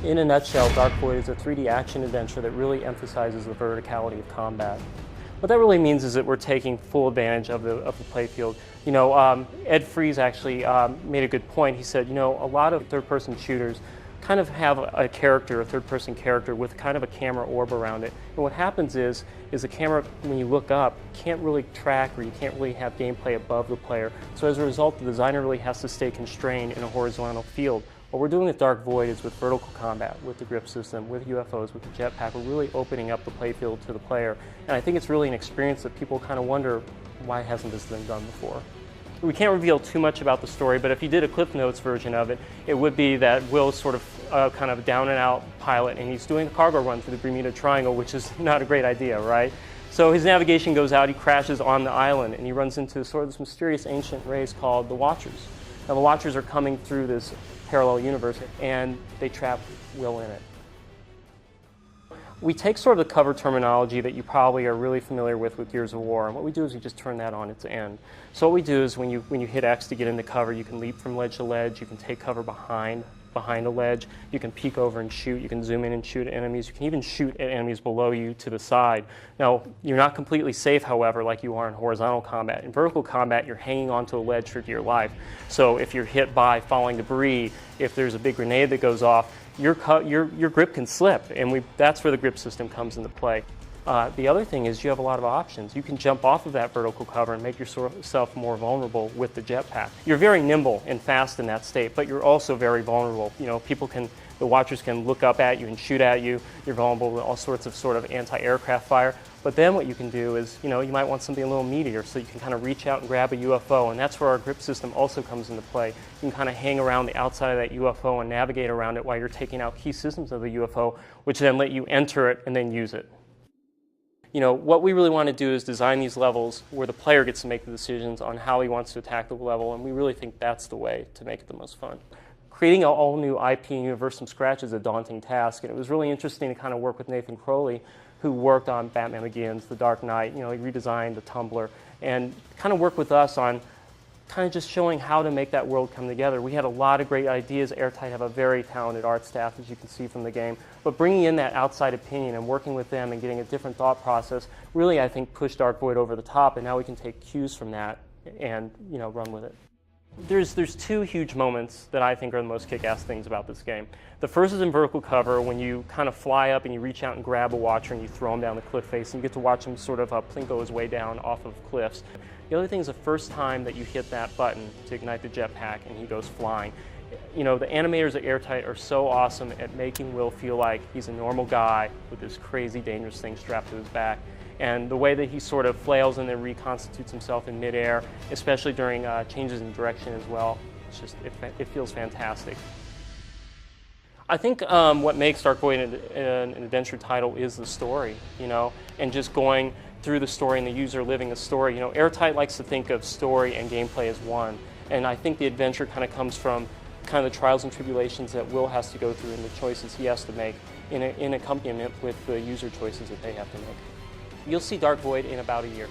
In a nutshell, Dark Void is a 3D action adventure that really emphasizes the verticality of combat. What that really means is that we're taking full advantage of the playfield. You know, Ed Fries actually made a good point. He said, you know, a lot of third-person shooters kind of have a character, a third-person character with kind of a camera orb around it. And what happens is the camera, when you look up, can't really track, or you can't really have gameplay above the player. So as a result, the designer really has to stay constrained in a horizontal field. What we're doing with Dark Void is with vertical combat, with the grip system, with UFOs, with the jetpack, we're really opening up the playfield to the player. And I think it's really an experience that people kind of wonder, why hasn't this been done before? We can't reveal too much about the story, but if you did a Cliff Notes version of it, it would be that Will's sort of kind of down-and-out pilot, and he's doing a cargo run through the Bermuda Triangle, which is not a great idea, right? So his navigation goes out, he crashes on the island, and he runs into sort of this mysterious ancient race called the Watchers. Now the Watchers are coming through this parallel universe, and they trap Will in it. We take sort of the cover terminology that you probably are really familiar with Gears of War, and what we do is we just turn that on its end. So what we do is when you hit X to get into cover, you can leap from ledge to ledge, you can take cover behind a ledge, you can peek over and shoot, you can zoom in and shoot at enemies, you can even shoot at enemies below you to the side. Now, you're not completely safe, however, like you are in horizontal combat. In vertical combat, you're hanging onto a ledge for dear life. So if you're hit by falling debris, if there's a big grenade that goes off, your grip can slip, and that's where the grip system comes into play. The other thing is you have a lot of options. You can jump off of that vertical cover and make yourself more vulnerable with the jetpack. You're very nimble and fast in that state, but you're also very vulnerable. You know, the Watchers can look up at you and shoot at you. You're vulnerable to all sorts of sort of anti-aircraft fire. But then what you can do is, you know, you might want something a little meatier, so you can kind of reach out and grab a UFO, and that's where our grip system also comes into play. You can kind of hang around the outside of that UFO and navigate around it while you're taking out key systems of the UFO, which then let you enter it and then use it. You know, what we really want to do is design these levels where the player gets to make the decisions on how he wants to attack the level, and we really think that's the way to make it the most fun. Creating an all-new IP and universe from scratch is a daunting task, and it was really interesting to kind of work with Nathan Crowley, who worked on Batman Begins, The Dark Knight. You know, he redesigned the Tumbler, and kind of work with us on kind of just showing how to make that world come together. We had a lot of great ideas. Airtight have a very talented art staff, as you can see from the game, but bringing in that outside opinion and working with them and getting a different thought process really, I think, pushed Dark Void over the top, and now we can take cues from that and, you know, run with it. There's two huge moments that I think are the most kick-ass things about this game. The first is in vertical cover, when you kind of fly up and you reach out and grab a Watcher and you throw him down the cliff face, and you get to watch him sort of plinko his way down off of cliffs. The other thing is the first time that you hit that button to ignite the jetpack and he goes flying. You know, the animators at Airtight are so awesome at making Will feel like he's a normal guy with this crazy dangerous thing strapped to his back. And the way that he sort of flails and then reconstitutes himself in midair, especially during changes in direction as well, it's just, it feels fantastic. I think what makes Dark Void an adventure title is the story, you know, and just going through the story and the user living the story. You know, Airtight likes to think of story and gameplay as one, and I think the adventure kind of comes from kind of the trials and tribulations that Will has to go through and the choices he has to make in accompaniment with the user choices that they have to make. You'll see Dark Void in about a year.